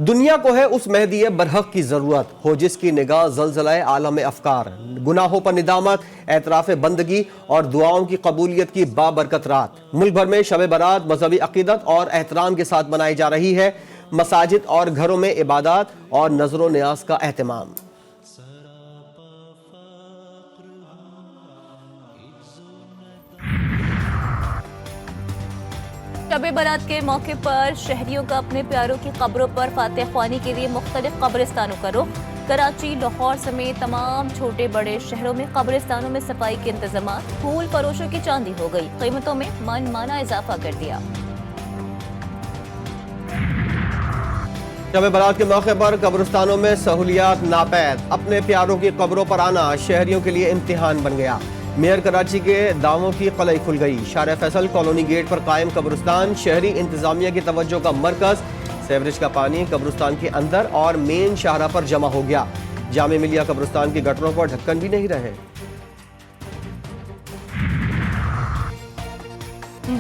दुनिया को है उस मेहदी बरहक की जरूरत हो जिसकी निगाह ज़लज़लाए आलम अफकार, गुनाहों पर निदामत, एतराफ़ बंदगी और दुआओं की कबूलियत की बाबरकत रात। मुल्क भर में शब बारात मजहबी अकीदत और एहतराम के साथ मनाई जा रही है। मसाजिद और घरों में इबादत और नजर न्याज का एहतमाम। शब बारात के मौके पर शहरियों का अपने प्यारों की कब्रों पर फातिह ख्वानी के लिए मुख्तलिफ कब्रिस्तानों का रुख। कराची, लाहौर समेत तमाम छोटे बड़े शहरों में कब्रिस्तानों में सफाई के इंतजाम। फूल फरोशों की चांदी हो गई, कीमतों में मनमाना इजाफा कर दिया। शब बारात के मौके पर कब्रिस्तानों में सहूलियात नापैद। अपने प्यारों की कब्रों पर आना शहरियों के लिए इम्तिहान बन गया। मेयर कराची के दावों की कलई खुल गई। शार फैसल कॉलोनी गेट पर कायम कब्रिस्तान शहरी इंतजामिया की तवज्जो का मरकज। सेवरेज का पानी कब्रिस्तान के अंदर और मेन शाहरा पर जमा हो गया। जामे मिलिया कब्रिस्तान के गटरों पर ढक्कन भी नहीं रहे।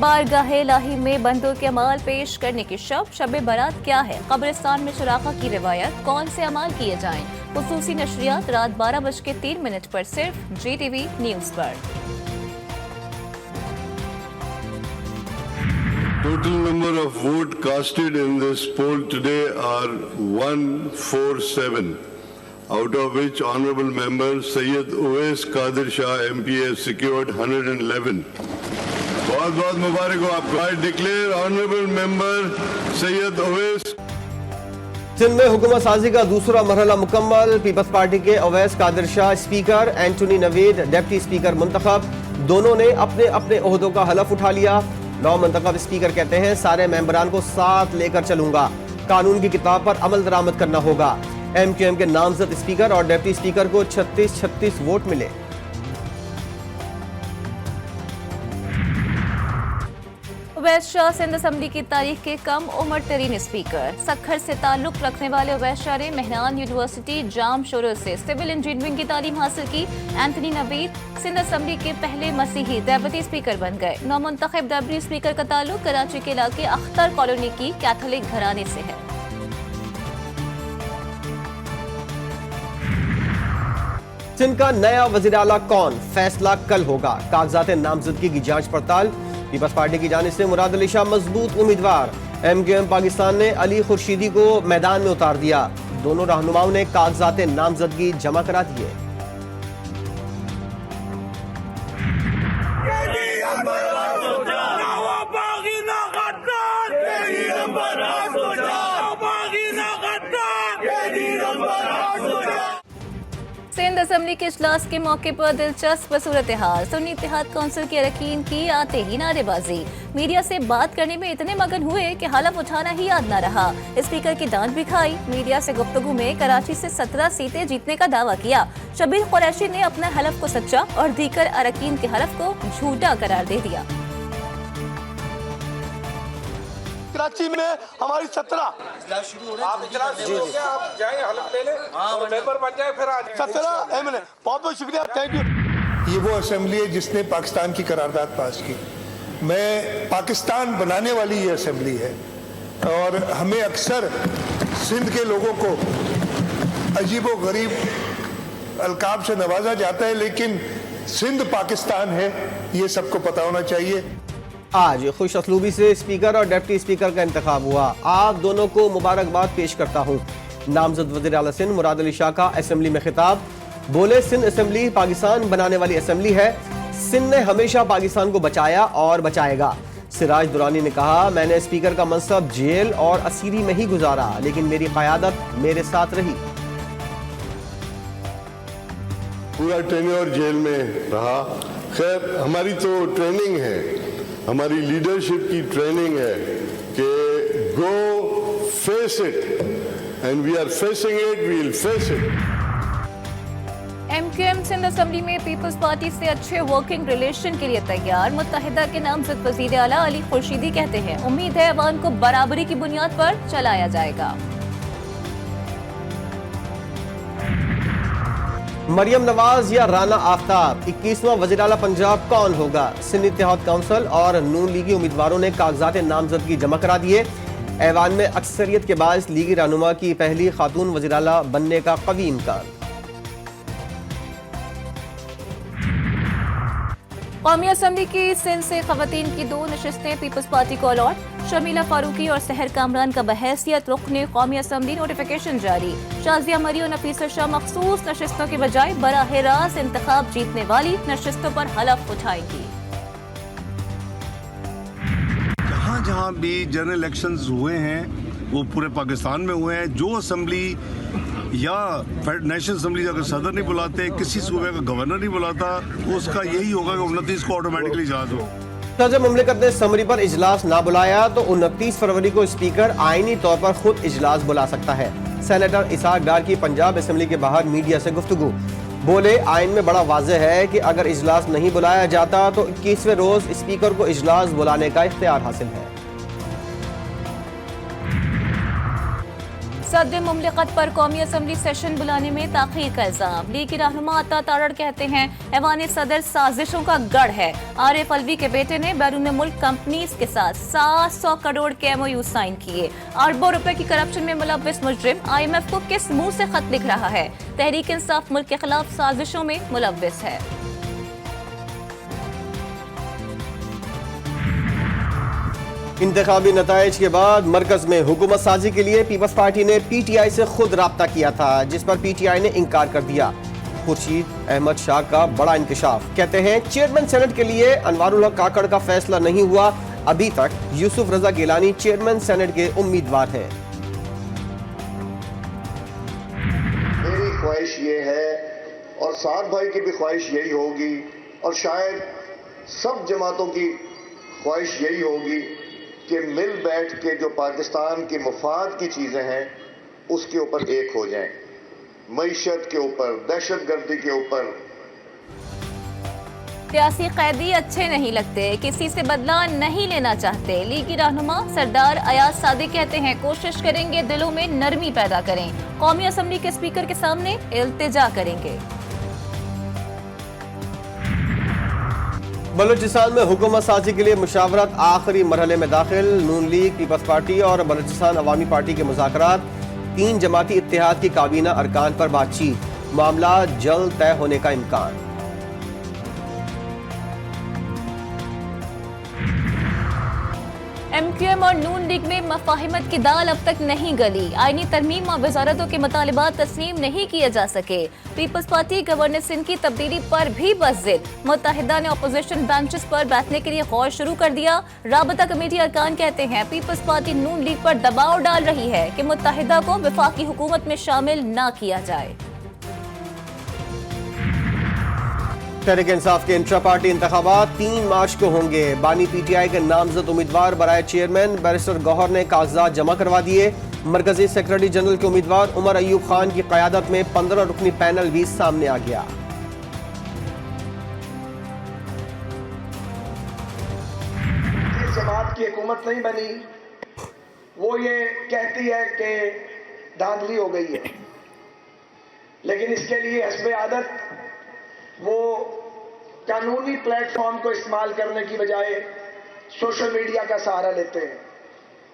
बारगाहे इलाही में बंदों के अमाल पेश करने की शब बारात क्या है, कब्रिस्तान में चुराका की रिवायत, कौन से अमाल किए जाएं। खुसूसी नशरियात रात 12:03 पर सिर्फ GTV न्यूज पर। Total number of votes casted in this poll today are 147, out of which Honorable Member Syed Uwais Qadir Shah MP has secured 111. बहुत बहुत मुबारक हो आपको। I declare Honorable Member Syed Uwais। Sindh में हुकूमत साजी का दूसरा मरहला मुकम्मल। पीपल्स पार्टी के Owais Qadir Shah speaker, Antony Naveed deputy speaker मुंतखब। दोनों ने अपने अपने ओहदों का हलफ उठा लिया। नौ मुंतखब स्पीकर कहते हैं सारे मेंबरान को साथ लेकर चलूंगा। कानून की किताब पर अमल दरामद करना होगा। MQM के नामजद स्पीकर और डिप्टी स्पीकर को 36-36 वोट मिले। उवैस शाह सिंध असम्बली की तारीख के कम उम्र तरीन स्पीकर। सखर से ताल्लुक रखने वाले उवैस शाह ने मेहरान यूनिवर्सिटी जाम शोरो से सिविल इंजीनियरिंग की तालीम हासिल की। एंथनी नवीद सिंध असम्बली के पहले मसीही डेप्यूटी स्पीकर बन गए। नौमुंतखब डेप्यूटी स्पीकर का ताल्लुक कराची के इलाके अख्तर कॉलोनी की कैथोलिक घराने से है। सिंध का नया वजीर आला कौन, फैसला कल होगा। कागजात नामजदगी की जांच पड़ताल। पीपल्स पार्टी की जानिब से मुराद अली शाह मजबूत उम्मीदवार। MQM पाकिस्तान ने अली खुर्शीदी को मैदान में उतार दिया। दोनों रहनुमाओं ने कागजात नामजदगी जमा करा दिए। सिंध असम्बली के इजलास के मौके पर दिलचस्प सूरत हाल। सुन्नी इत्तेहाद कौंसिल के अरकान की आते ही नारेबाजी। मीडिया से बात करने में इतने मगन हुए कि हलफ उठाना ही याद न रहा। स्पीकर की डांट भी खाई। मीडिया से गुफ्तगू में कराची से 17 सीटें जीतने का दावा किया। शबीर कुरैशी ने अपना हलफ को सच्चा और दीकर अरकान के हलफ को झूठा करार दे दिया। कराची में हमारी 17 आप जाए हलफ ले लें और मेंबर बन जाए फिर आज 17 MLA। बहुत बहुत शुक्रिया, थैंक यू। ये वो असेंबली है जिसने पाकिस्तान की करारदाद पास की। मैं पाकिस्तान बनाने वाली ये असेंबली है और हमें अक्सर सिंध के लोगों को अजीबो गरीब अलकाब से नवाजा जाता है, लेकिन सिंध पाकिस्तान है, ये सबको पता होना चाहिए। आज खुश असलूबी से स्पीकर और डिप्टी स्पीकर का इंतखाब हुआ। आप दोनों को मुबारकबाद पेश करता हूँ। नामजद वज़ीर आला सिंध मुराद अली शाह का असेंबली में खिताब। बोले सिंध असेंबली पाकिस्तान बनाने वाली असेंबली है। सिंध ने हमेशा पाकिस्तान को बचाया और बचाएगा। सिराज दुरानी ने कहा, मैंने स्पीकर का मनसब जेल और असीरी में ही गुजारा, लेकिन मेरी क़यादत मेरे साथ रही। पूरा टेन्योर जेल में रहा। खैर हमारी तो ट्रेनिंग है, हमारी लीडरशिप की ट्रेनिंग है कि go face it and we are facing it, we will face it. MQM Sindh assembly में पीपल्स पार्टी से अच्छे वर्किंग रिलेशन के लिए तैयार। मुत्तहिदा के नामजद वजीर आला अली खुर्शीदी कहते हैं, उम्मीद है अवाम को बराबरी की बुनियाद पर चलाया जाएगा। मरियम नवाज या राना आफ्ताब 21वां वज़ीर आला पंजाब कौन होगा। सिंध इत्तेहाद काउंसिल और नून लीगी उम्मीदवारों ने कागजात नामजदगी जमा करा दिए। ऐवान में अक्सरियत के बायस लीगी रहनुमा की पहली खातून वज़ीर-ए-आला बनने का कवी इम्कान। कौमी असम्बली की सिंध से खवातीन की 2 नशिस्तें पीपल्स पार्टी को अलॉट। शर्मिला फारूकी और सहर कामरान का बहैसियत रुकने कौमी असम्बली नोटिफिकेशन जारी। शाजिया मरी और नफीसा शाह मखसूस नशिस्तों के बजाय बराह रास्त इंतखाब जीतने वाली नशिस्तों पर हलफ उठाएंगी। जहाँ भी जनरल इलेक्शंस हुए हैं वो पूरे पाकिस्तान में हुए हैं। जो असम्बली या नेशनल असम्बली अगर सदर नहीं बुलाते, किसी सूबे का गवर्नर नहीं बुलाता, उसका यही होगा कि 29 को ऑटोमेटिकली इजलास हो। सदर मुमलिकत ने समरी पर इजलास ना बुलाया तो 29 फरवरी को स्पीकर आईनी तौर पर खुद इजलास बुला सकता है। सेनेटर इसहाक डार की पंजाब असम्बली के बाहर मीडिया से गुफ्तगू। बोले, आइन में बड़ा वाज़ेह है कि अगर इजलास नहीं बुलाया जाता तो 21वें रोज स्पीकर को इजलास बुलाने का इख्तियार हासिल है। सदर मुमलिकत पर कौमी असम्बली सेशन बुलाने में ताखीर का इल्जाम। लीग के रहनुमा अता तारड़ कहते हैं ऐवान सदर साजिशों का गढ़ है। आरिफ अलवी के बेटे ने बैरून मुल्क कंपनीज के साथ 700 करोड़ के MOU साइन किए। अरबों रुपए की करप्शन में मुलव्विस मुजरिम IMF को किस मुंह से खत लिख रहा है? तहरीक इंसाफ मुल्क के खिलाफ साजिशों में मुलव्विस है। इंतखाबी नताइज के बाद मरकज में हुकूमत साजी के लिए पीपल्स पार्टी ने PTI से खुद राब्ता किया था, जिस पर PTI ने इनकार कर दिया। खुर्शीद अहमद शाह का बड़ा इंकशाफ। कहते हैं चेयरमैन सेनेट के लिए अनवारुल हक काकड़ का फैसला नहीं हुआ। अभी तक यूसुफ रजा गिलानी चेयरमैन सेनेट के उम्मीदवार हैं। मेरी ख्वाहिश ये है और साद भाई की भी ख्वाहिश यही होगी और शायद सब जमातों की ख्वाहिश यही होगी कि मिल बैठ के जो पाकिस्तान के मुफाद की चीज़ें हैं उसके ऊपर एक हो जाएं। मईशत के ऊपर, दहशतगर्दी के ऊपर। सियासी कैदी अच्छे नहीं लगते, किसी से बदला नहीं लेना चाहते। लीगी रहनुमा सरदार अयाज सादिक कहते हैं कोशिश करेंगे दिलों में नरमी पैदा करें। कौमी असम्बली के स्पीकर के सामने इल्तिजा करेंगे। बलूचिस्तान में हुकूमत साजी के लिए मुशावरत आखिरी मरहले में दाखिल। नून लीग, पीपल्स पार्टी और बलूचिस्तान अवामी पार्टी के मुज़ाकरात। 3 जमाती इत्तेहाद की काबीना अरकान पर बातचीत। मामला जल्द तय होने का इम्कान। MQM और नून लीग में मफाहिमत की दाल अब तक नहीं गली। आईनी तरमीम और वजारतों के मुतालिबात तस्लीम नहीं किए जा सके। पीपल्स पार्टी गवर्नर सिंध की तब्दीली पर भी बस जिद। मुत्तहिदा ने अपोजिशन बेंचेस पर बैठने के लिए गौर शुरू कर दिया। राबता कमेटी अरकान कहते हैं पीपल्स पार्टी नून लीग पर दबाव डाल रही है कि मुत्तहिदा को वफाकी हुकूमत में शामिल न किया जाए। तहरीक इंसाफ के इंट्रा पार्टी इंतखाबात 3 मार्च को होंगे। बानी PTI के नामजद उम्मीदवार बराए चेयरमैन बैरिस्टर गौहर ने कागजात जमा करवा दिए। मरकजी सेक्रेटरी जनरल के उम्मीदवार उमर अयूब खान की क़यादत में 15 रुकनी पैनल भी सामने आ गया। जिस जमात की हुकूमत नहीं बनी वो ये कहती है कि धांधली हो गई है, लेकिन इसके लिए हस्बे आदत वो कानूनी प्लेटफॉर्म को इस्तेमाल करने की बजाय सोशल मीडिया का सहारा लेते हैं,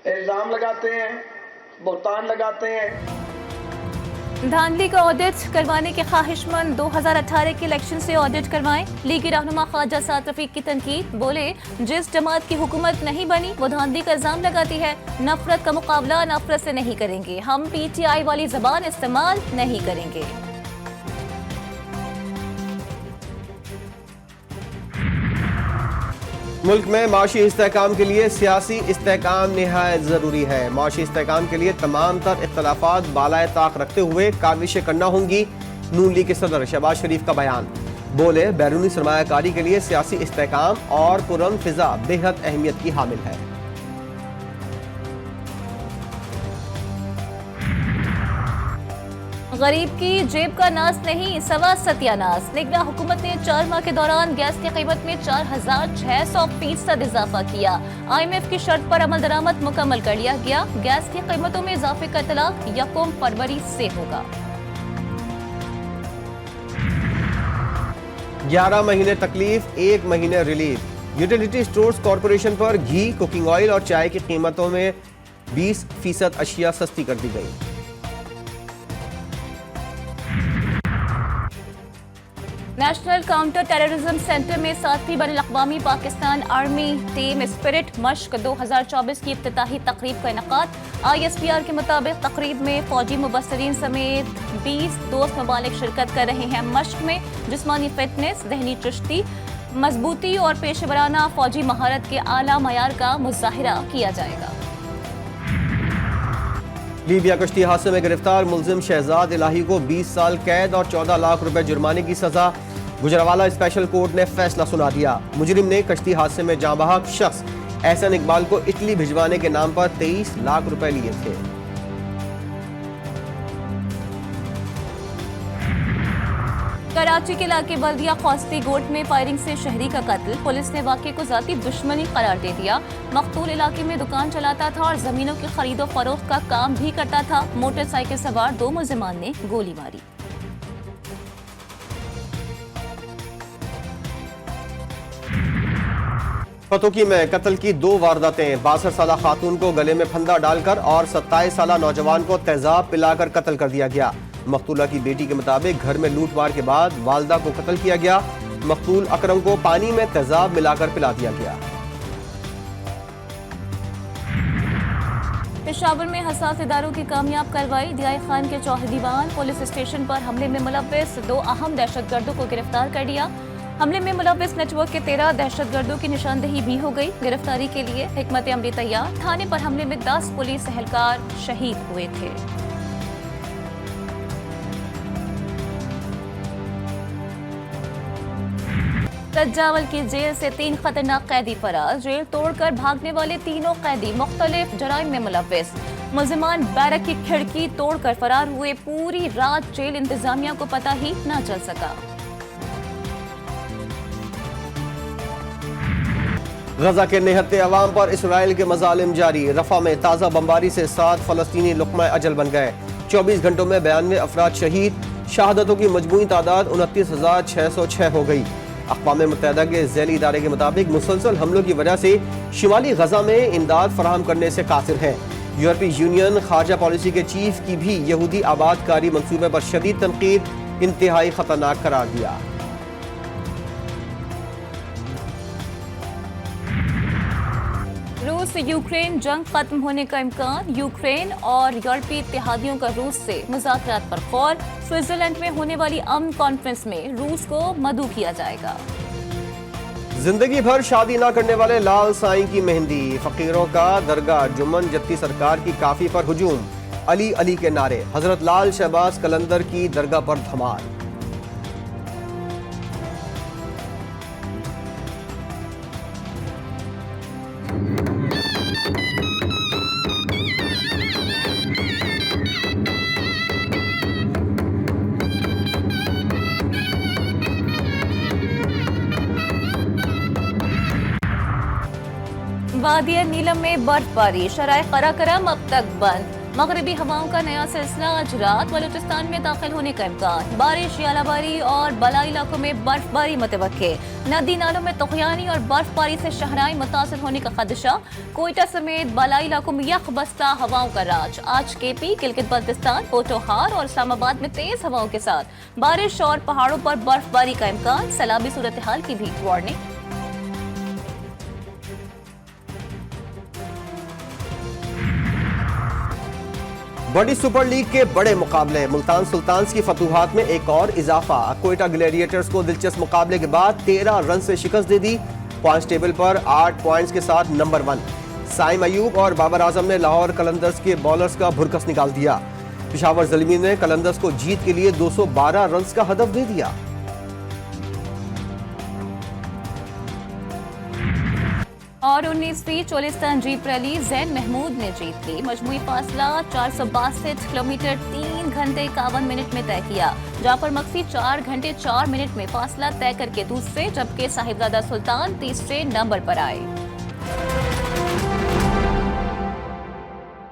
इल्जाम लगाते हैं, बुहतान लगाते हैं। धांधली का ऑडिट करवाने के ख्वाहिशमंद 2018 के इलेक्शन से ऑडिट करवाएं। लीगी रहनुमा ख्वाजा साद रफीक की तनकीद। बोले, जिस जमात की हुकूमत नहीं बनी वो धांधली का इल्जाम लगाती है। नफरत का मुकाबला नफरत से नहीं करेंगे। हम PTI वाली जबान इस्तेमाल नहीं करेंगे। मुल्क में माशी इस्तेहकाम के लिए सियासी इस्तेहकाम निहायत ज़रूरी है। माशी इस्तेहकाम के लिए तमाम तर इख्तलाफात बालाए ताक रखते हुए काविशें करना होंगी। नून लीग के सदर शहबाज शरीफ का बयान। बोले, बैरूनी सरमायाकारी के लिए सियासी इस्तेहकाम और पुरअमन फिजा बेहद अहमियत की हामिल है। गरीब की जेब का नास नहीं, सवा सत्यानाश। निगरां हुकूमत ने 4 माह के दौरान गैस की कीमत में 4600% इजाफा किया। IMF की शर्त पर अमल दरामद मुकम्मल कर लिया गया। गैस की कीमतों में इजाफे का इतलाक 1 फरवरी से होगा। 11 महीने तकलीफ, 1 महीने रिलीफ। यूटिलिटी स्टोर्स कॉरपोरेशन पर घी, कुकिंग ऑयल और चाय की कीमतों में 20% अशिया सस्ती कर दी गई। नेशनल काउंटर टेररिज्म सेंटर में 7वीं बैनुल-अक़वामी पाकिस्तान आर्मी टीम स्पिरिट मश्क 2024 की इफ्तिताही तकरीब का इनेकाद। ISPR के मुताबिक तकरीब में फौजी मुबस्सिरीन समेत 20 दोस्त ममालिक शिरकत कर रहे हैं। मश्क में जिस्मानी फिटनेस, जहनी चुस्ती, मजबूती और पेशेवराना फौजी महारत के आला मयार का मुजाहिरा किया जाएगा। लीबिया कश्ती हादसे में गिरफ्तार मुलजिम शहजाद इलाही को 20 साल कैद और 14 लाख रुपए जुर्माने की सजा। गुजरावाला स्पेशल कोर्ट ने फैसला सुना दिया। मुजरिम ने कश्ती हादसे में जाँ बहक शख्स एहसन इकबाल को इटली भिजवाने के नाम पर 23 लाख रुपए लिए थे। कराची के इलाके बल्दिया खौस्ती गोट में फायरिंग से शहरी का कत्ल। पुलिस ने वाक़े को जाती दुश्मनी करार दे दिया। मकतूल इलाके में दुकान चलाता था और जमीनों की खरीदो फरोख्त का काम भी करता था। मोटरसाइकिल सवार 2 मुलजिमान ने गोली मारी। फतोकी में कत्ल की 2 वारदातें। 62 साला खातून को गले में फंदा डालकर और 27 साला नौजवान को तेजाब पिलाकर कत्ल कर दिया गया। मकतूला की बेटी के मुताबिक घर में लूटमार के बाद वालदा को कत्ल किया गया। मकतूल अकरम को पानी में तेजाब मिलाकर पिला दिया गया। पेशावर में हसास इदारों की कामयाब कार्रवाई। दियाई खान के चौहे दीवान पुलिस स्टेशन पर हमले में मुलव्विस 2 अहम दहशतगर्दों को गिरफ्तार कर लिया। हमले में मुलव्विस नेटवर्क के 13 दहशतगर्दों की निशानदेही भी हो गई। गिरफ्तारी के लिए हिकमत अमली तैयार। थाने पर हमले में 10 पुलिस एहलकार शहीद हुए थे। सज्जावल की जेल से 3 खतरनाक कैदी फरार। जेल तोड़कर भागने वाले तीनों कैदी मुख्तलिफ जराइम में मुलव्विस। मुलजिमान बैरक की खिड़की तोड़कर फरार हुए। पूरी रात जेल इंतजामिया को पता ही न चल सका। गजा के निहत्ते अवाम पर इसराइल के मजालिम जारी। रफा में ताज़ा बमबारी से 7 फलस्तीनी लुक़मा अजल बन गए। 24 घंटों में 92 अफराद शहीद। शहादतों की मजमूई तादाद 29,606 हो गई। अक़वाम मुत्तहिदा के ज़ैली इदारे के मुताबिक मुसलसल हमलों की वजह से शिमाली गजा में इमदाद फराहम करने से कासिर है। यूरोपीय यूनियन खारजा पॉलिसी के चीफ की भी यहूदी आबादकारी मंसूबे पर शदीद तनकीद, इंतहाई खतरनाक करार दिया। रूस यूक्रेन जंग खत्म होने का इम्कान। यूक्रेन और यूरोपीय इत्तेहादियों का रूस से मुज़ाकरात पर गौर। स्विट्जरलैंड में होने वाली अमन कॉन्फ्रेंस में रूस को मदऊ किया जाएगा। जिंदगी भर शादी न करने वाले लाल साईं की मेहंदी। फकीरों का दरगाह जुम्मन जत्ती सरकार की काफी पर हुजूम। अली अली के नारे। हजरत लाल शहबाज कलंदर की दरगाह पर धमाल। वादिया नीलम में बर्फबारी। शराय कराकरम अब तक बंद। मगरबी हवाओं का नया सिलसिला आज रात बलूचिस्तान में दाखिल होने का इम्कान। बारिश, यालाबारी और बलाई इलाकों में बर्फबारी मुतवक्के। नदी नालों में तुग़यानी और बर्फबारी से शहराएं मुतासर होने का खदशा। कोयटा समेत बलाई इलाकों में यख बस्ता हवाओं का राज। आज केपी, गिलगित बल्तिस्तान, पोटोहार और इस्लामाबाद में तेज हवाओं के साथ बारिश और पहाड़ों पर बर्फबारी का इम्कान। सैलाबी सूरत हाल की भी वार्निंग। बड़ी सुपर लीग के बड़े मुकाबले। मुल्तान सुल्तान्स की फतूहात में एक और इजाफा। कोयटा ग्लैडिएटर्स को दिलचस्प मुकाबले के बाद 13 रन से शिकस्त दे दी। पॉइंट्स टेबल पर 8 पॉइंट्स के साथ नंबर 1। साइम अयूब और बाबर आजम ने लाहौर कलंदर्स के बॉलर्स का भुरकस निकाल दिया। पेशावर ज़ल्मी ने कलंदर्स को जीत के लिए 212 रन का हदफ दे दिया। और 19वीं चोलिस्तान जीप रैली जैन महमूद ने जीत ली। मजमूई फासला 462 किलोमीटर 3 घंटे 51 मिनट में तय किया। जाफर मक्सी 4 घंटे 4 मिनट में फासला तय करके दूसरे, जबकि साहिबजादा सुल्तान तीसरे नंबर पर आए।